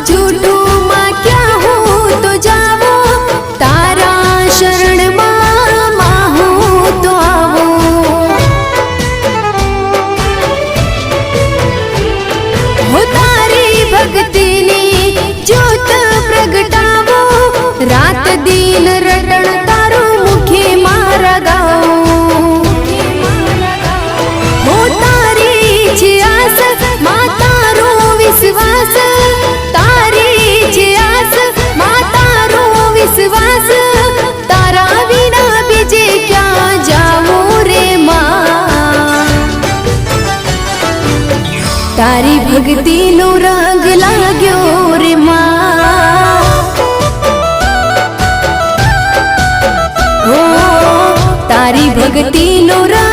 झूठूं मां क्या हूँ तो जावो, तारा शरण मां हूँ तो आवो। हो तारी भक्ति नी ज्योत प्रगटावो, रात दिन रटण तारो मुखे मारा गाओ। हो तारी छे आस मां तारो विश्वास, तारी छे आस मां तारो विश्वास, तारा विना बीजे क्या जाऊं रे मां। तारी भक्ति नो रंग लाग्यो रे मां, हो तारी भक्ति नो रंग